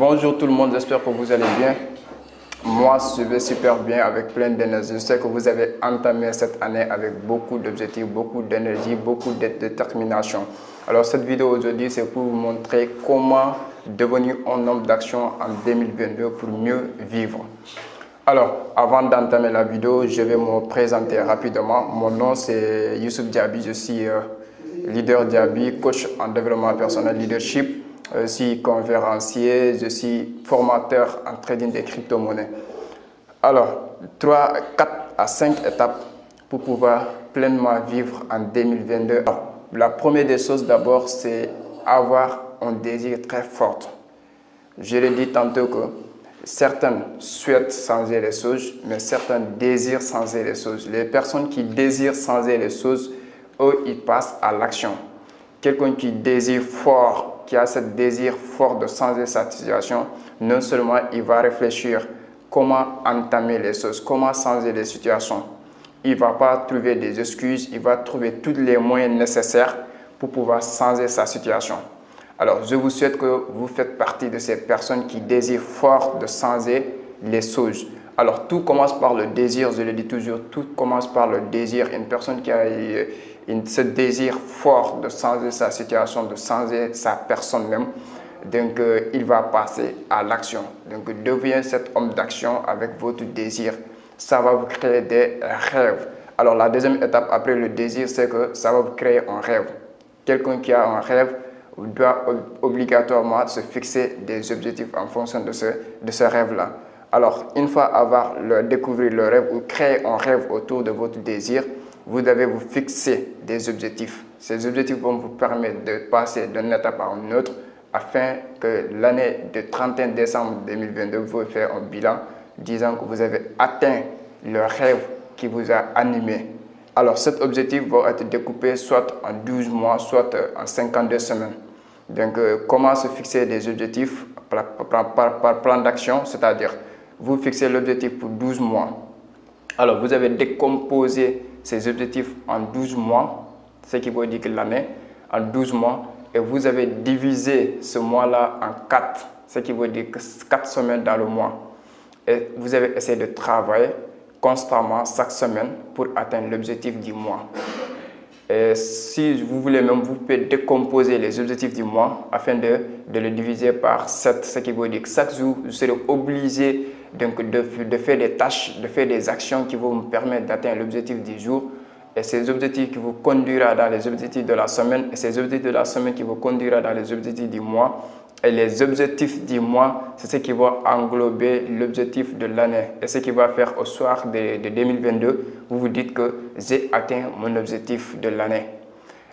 Bonjour tout le monde, j'espère que vous allez bien. Moi, je vais super bien avec plein d'énergie. Je sais que vous avez entamé cette année avec beaucoup d'objectifs, beaucoup d'énergie, beaucoup de détermination. Alors cette vidéo aujourd'hui, c'est pour vous montrer comment devenir un homme d'action en 2022 pour mieux vivre. Alors, avant d'entamer la vidéo, je vais me présenter rapidement. Mon nom, c'est Youssouf Diaby. Je suis leader Diaby, coach en développement personnel leadership. Je suis conférencier, je suis formateur en trading des crypto-monnaies. Alors, 3, 4 à 5 étapes pour pouvoir pleinement vivre en 2022. Alors, la première des choses d'abord, c'est avoir un désir très fort. Je l'ai dit tantôt que certains souhaitent changer les choses, mais certains désirent changer les choses. Les personnes qui désirent changer les choses, eux, ils passent à l'action. Quelqu'un qui désire fort, qui a ce désir fort de changer sa situation, non seulement il va réfléchir comment entamer les choses, comment changer les situations. Il ne va pas trouver des excuses, il va trouver tous les moyens nécessaires pour pouvoir changer sa situation. Alors, je vous souhaite que vous faites partie de ces personnes qui désirent fort de changer les choses. Alors, tout commence par le désir, je le dis toujours, tout commence par le désir. Une personne qui a ce désir fort de changer sa situation, de changer sa personne même, donc il va passer à l'action. Donc, devenez cet homme d'action avec votre désir. Ça va vous créer des rêves. Alors, la deuxième étape après le désir, c'est que ça va vous créer un rêve. Quelqu'un qui a un rêve doit obligatoirement se fixer des objectifs en fonction de ce rêve-là. Alors, une fois avoir découvert le rêve ou créer un rêve autour de votre désir, vous devez vous fixer des objectifs. Ces objectifs vont vous permettre de passer d'une étape à une autre afin que l'année de 31 décembre 2022, vous fassiez un bilan disant que vous avez atteint le rêve qui vous a animé. Alors, cet objectif va être découpé soit en 12 mois, soit en 52 semaines. Donc, comment se fixer des objectifs par plan d'action, c'est-à-dire vous fixez l'objectif pour 12 mois. Alors, vous avez décomposé ces objectifs en 12 mois, ce qui veut dire que l'année, en 12 mois, et vous avez divisé ce mois-là en 4, ce qui veut dire que 4 semaines dans le mois. Et vous avez essayé de travailler constamment chaque semaine pour atteindre l'objectif du mois. Et si vous voulez même, vous pouvez décomposer les objectifs du mois afin de le diviser par 7, ce qui veut dire que chaque jour, vous serez obligé donc, de faire des tâches, de faire des actions qui vont vous permettre d'atteindre l'objectif du jour. Et ces objectifs qui vous conduira dans les objectifs de la semaine, et ces objectifs de la semaine qui vous conduira dans les objectifs du mois. Et les objectifs du mois, c'est ce qui va englober l'objectif de l'année. Et ce qui va faire au soir de 2022, vous vous dites que j'ai atteint mon objectif de l'année.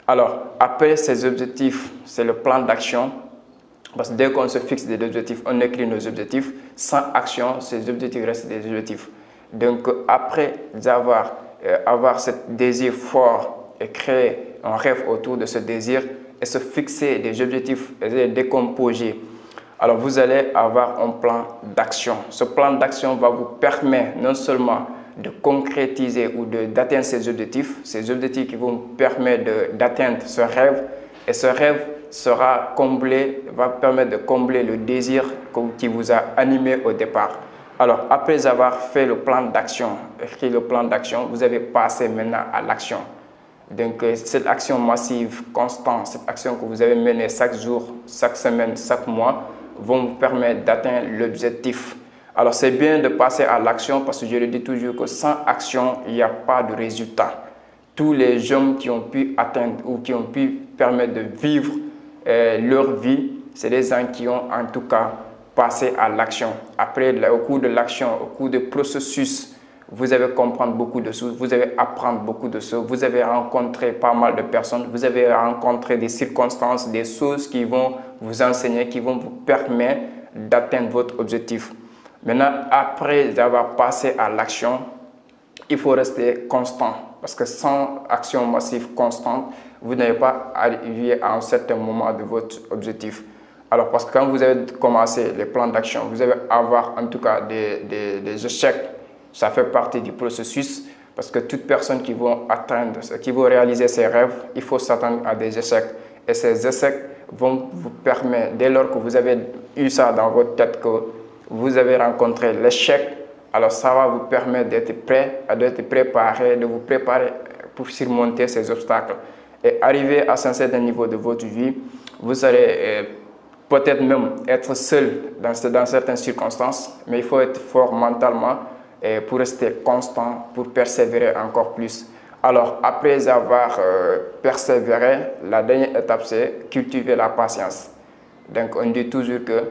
Alors, après ces objectifs, c'est le plan d'action. Parce que dès qu'on se fixe des objectifs, on écrit nos objectifs. Sans action, ces objectifs restent des objectifs. Donc, après avoir ce désir fort et créer un rêve autour de ce désir, et se fixer des objectifs et les décomposer. Alors, vous allez avoir un plan d'action. Ce plan d'action va vous permettre non seulement de concrétiser ou d'atteindre ces objectifs qui vont vous permettre d'atteindre ce rêve. Et ce rêve sera comblé, va permettre de combler le désir qui vous a animé au départ. Alors, après avoir fait le plan d'action, écrit le plan d'action, vous avez passé maintenant à l'action. Donc, cette action massive, constante, cette action que vous avez menée chaque jour, chaque semaine, chaque mois, vont vous permettre d'atteindre l'objectif. Alors, c'est bien de passer à l'action parce que je le dis toujours que sans action, il n'y a pas de résultat. Tous les gens qui ont pu atteindre ou qui ont pu permettre de vivre leur vie, c'est des gens qui ont en tout cas passé à l'action. Après, au cours de l'action, au cours du processus, vous avez comprendre beaucoup de choses, vous avez apprendre beaucoup de choses, vous avez rencontré pas mal de personnes, vous avez rencontré des circonstances, des choses qui vont vous enseigner, qui vont vous permettre d'atteindre votre objectif. Maintenant, après avoir passé à l'action, il faut rester constant. Parce que sans action massive constante, vous n'allez pas arriver à un certain moment de votre objectif. Alors, parce que quand vous avez commencé les plans d'action, vous allez avoir en tout cas des échecs. Ça fait partie du processus parce que toute personne qui va réaliser ses rêves, il faut s'attendre à des échecs. Et ces échecs vont vous permettre, dès lors que vous avez eu ça dans votre tête que vous avez rencontré l'échec, alors ça va vous permettre d'être prêt, d'être préparé, de vous préparer pour surmonter ces obstacles. Et arriver à un certain niveau de votre vie, vous allez peut-être même être seul dans certaines circonstances, mais il faut être fort mentalement pour rester constant, pour persévérer encore plus. Alors, après avoir persévéré, la dernière étape, c'est cultiver la patience. Donc, on dit toujours que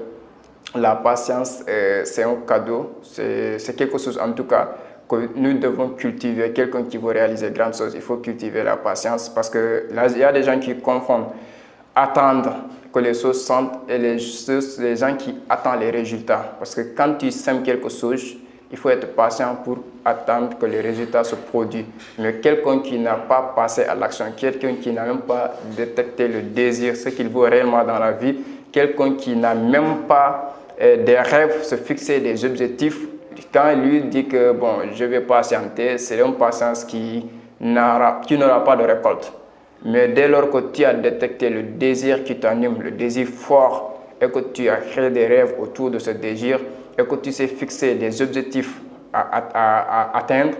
la patience, c'est un cadeau, c'est quelque chose en tout cas que nous devons cultiver. Quelqu'un qui veut réaliser grandes choses, il faut cultiver la patience parce que là, il y a des gens qui confondent attendre que les choses sentent et les gens qui attendent les résultats. Parce que quand tu sèmes quelque chose, il faut être patient pour attendre que les résultats se produisent. Mais quelqu'un qui n'a pas passé à l'action, quelqu'un qui n'a même pas détecté le désir, ce qu'il veut réellement dans la vie, quelqu'un qui n'a même pas des rêves, se fixer des objectifs, quand il lui dit que bon, je vais patienter, c'est une patience qui n'aura pas de récolte. Mais dès lors que tu as détecté le désir qui t'anime, le désir fort, et que tu as créé des rêves autour de ce désir, et que tu sais fixer des objectifs à atteindre,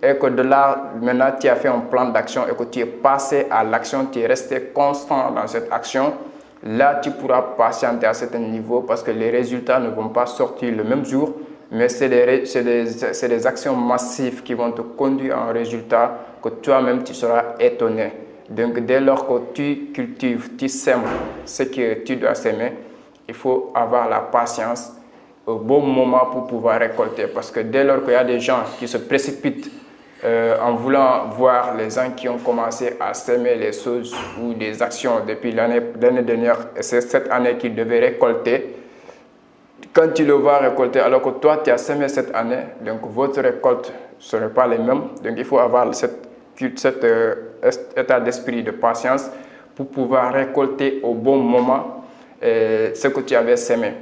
et que de là, maintenant, tu as fait un plan d'action et que tu es passé à l'action, tu es resté constant dans cette action, là, tu pourras patienter à un certain niveau parce que les résultats ne vont pas sortir le même jour, mais c'est des actions massives qui vont te conduire à un résultat que toi-même, tu seras étonné. Donc, dès lors que tu cultives, tu sèmes ce que tu dois s'aimer, il faut avoir la patience au bon moment pour pouvoir récolter. Parce que dès lors qu'il y a des gens qui se précipitent en voulant voir les gens qui ont commencé à s'aimer les choses ou des actions depuis l'année dernière, et c'est cette année qu'ils devaient récolter, quand tu le vois récolter alors que toi tu as semé cette année, donc votre récolte ne serait pas les mêmes. Donc il faut avoir cet état d'esprit de patience pour pouvoir récolter au bon moment ce que tu avais semé.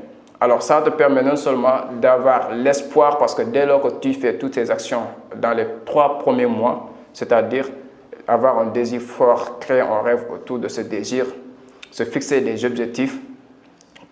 Alors ça te permet non seulement d'avoir l'espoir, parce que dès lors que tu fais toutes ces actions dans les 3 premiers mois, c'est-à-dire avoir un désir fort, créer un rêve autour de ce désir, se fixer des objectifs,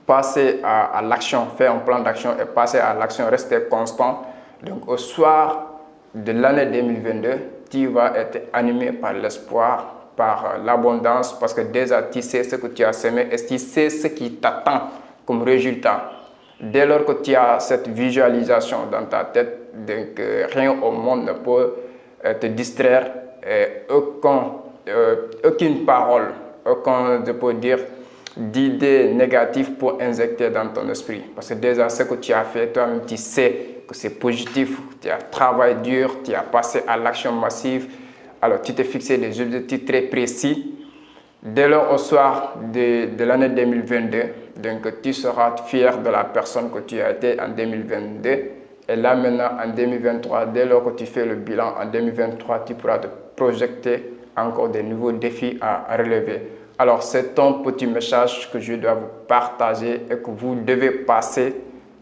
passer à l'action, faire un plan d'action et passer à l'action, rester constant. Donc au soir de l'année 2022, tu vas être animé par l'espoir, par l'abondance, parce que déjà tu sais ce que tu as semé et tu sais ce qui t'attend comme résultat. Dès lors que tu as cette visualisation dans ta tête, donc rien au monde ne peut te distraire, aucune parole, aucun, je peux dire, d'idées négatives pour injecter dans ton esprit. Parce que déjà, ce que tu as fait, toi-même, tu sais que c'est positif, tu as travaillé dur, tu as passé à l'action massive, alors tu t'es fixé des objectifs très précis. Dès lors, au soir de l'année 2022, donc tu seras fier de la personne que tu as été en 2022. Et là maintenant, en 2023, dès lors que tu fais le bilan en 2023, tu pourras te projeter encore des nouveaux défis à relever. Alors, c'est un petit message que je dois vous partager et que vous devez passer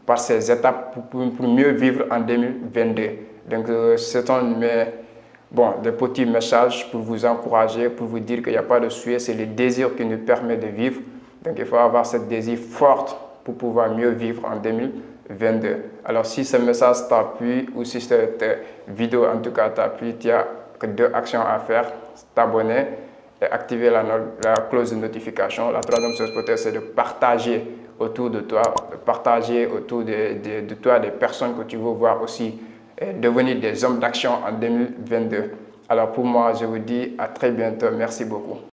par ces étapes pour mieux vivre en 2022. Donc, c'est un des petits messages pour vous encourager, pour vous dire qu'il n'y a pas de souci, c'est le désir qui nous permet de vivre. Donc, il faut avoir ce désir fort pour pouvoir mieux vivre en 2022. Alors, si ce message t'appuie ou si cette vidéo en tout cas t'appuie, tu n'as que 2 actions à faire, t'abonner et activer la cloche de notification. La troisième chose peut-être, c'est de partager autour de toi, de partager autour de toi des personnes que tu veux voir aussi devenir des hommes d'action en 2022. Alors pour moi, je vous dis à très bientôt. Merci beaucoup.